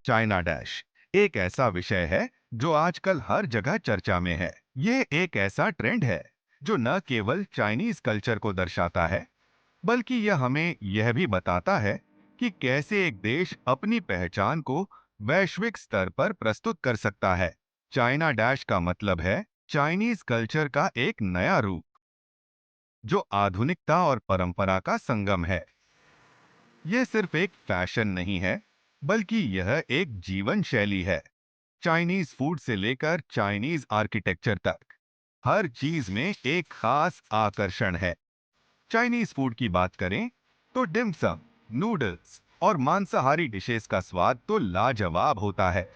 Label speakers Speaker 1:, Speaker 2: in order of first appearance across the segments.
Speaker 1: China dash एक ऐसा विषय है जो आजकल हर जगह चर्चा में है। यह एक ऐसा ट्रेंड है जो न केवल चाइनीज कल्चर को दर्शाता है, बल्कि यह हमें यह भी बताता है कि कैसे एक देश अपनी पहचान को वैश्विक स्तर पर प्रस्तुत कर सकता है। चाइना डैश का मतलब है चाइनीज कल्चर का एक नया रूप जो आधुनिकता और परंपरा का संगम है। यह सिर्फ एक फैशन नहीं है, बल्कि यह एक जीवन शैली है। चाइनीज फूड से लेकर चाइनीज आर्किटेक्चर तक हर चीज में एक खास आकर्षण है। चाइनीज फूड की बात करें तो डिमसम, नूडल्स और मांसाहारी डिशेस का स्वाद तो लाजवाब होता है।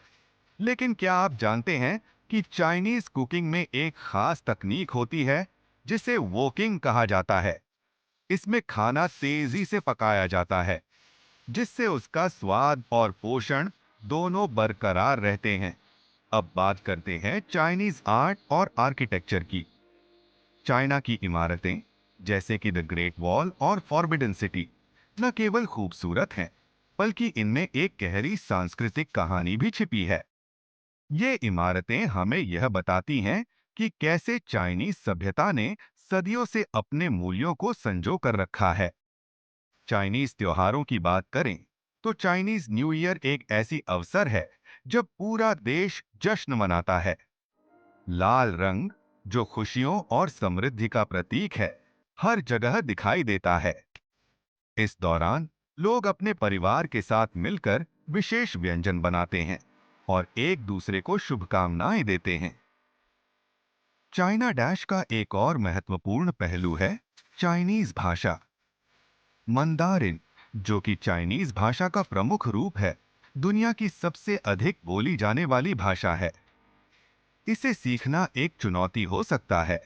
Speaker 1: लेकिन क्या आप जानते हैं कि चाइनीज कुकिंग में एक खास तकनीक होती है जिसे वोकिंग कहा जाता है। इसमें खाना तेजी से पकाया जाता है, जिससे उसका स्वाद और पोषण दोनों बरकरार रहते हैं। अब बात करते हैं चाइनीज आर्ट और आर्किटेक्चर की। चाइना की इमारतें जैसे कि द ग्रेट वॉल और फॉरबिडन सिटी न केवल खूबसूरत हैं, बल्कि इनमें एक गहरी सांस्कृतिक कहानी भी छिपी है। ये इमारतें हमें यह बताती हैं कि कैसे चाइनीज सभ्यता ने सदियों से अपने मूल्यों को संजो कर रखा है। चाइनीज त्योहारों की बात करें तो चाइनीज न्यू ईयर एक ऐसी अवसर है जब पूरा देश जश्न मनाता है। लाल रंग, जो खुशियों और समृद्धि का प्रतीक है, हर जगह दिखाई देता है। इस दौरान लोग अपने परिवार के साथ मिलकर विशेष व्यंजन बनाते हैं और एक दूसरे को शुभकामनाएं देते हैं। चाइना डैश का एक और महत्वपूर्ण पहलू है चाइनीज भाषा। मंदारिन, जो कि चाइनीज भाषा का प्रमुख रूप है, दुनिया की सबसे अधिक बोली जाने वाली भाषा है। इसे सीखना एक चुनौती हो सकता है,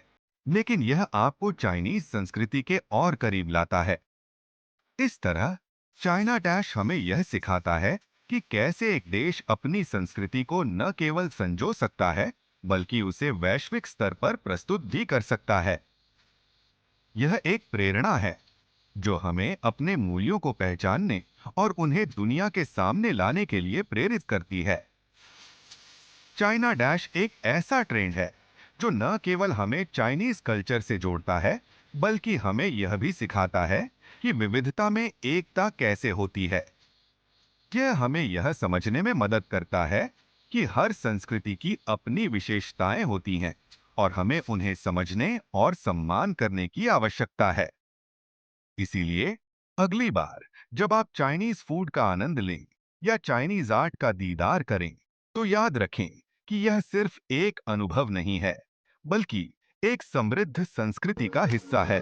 Speaker 1: लेकिन यह आपको चाइनीज संस्कृति के और करीब लाता है। इस तरह चाइना डैश हमें यह सिखाता है कि कैसे एक देश अपनी संस्कृति को न केवल संजो सकता है, बल्कि उसे वैश्विक स्तर पर प्रस्तुत भी कर सकता है। यह एक प्रेरणा है जो हमें अपने मूल्यों को पहचानने और उन्हें दुनिया के सामने लाने के लिए प्रेरित करती है। चाइना डैश एक ऐसा ट्रेंड है जो न केवल हमें चाइनीज कल्चर से जोड़ता है, बल्कि हमें यह भी सिखाता है कि विविधता में एकता कैसे होती है। यह हमें यह समझने में मदद करता है कि हर संस्कृति की अपनी विशेषताएं होती हैं और हमें उन्हें समझने और सम्मान करने की आवश्यकता है। इसीलिए अगली बार जब आप चाइनीज फूड का आनंद लें या चाइनीज आर्ट का दीदार करें, तो याद रखें कि यह सिर्फ एक अनुभव नहीं है, बल्कि एक समृद्ध संस्कृति का हिस्सा है।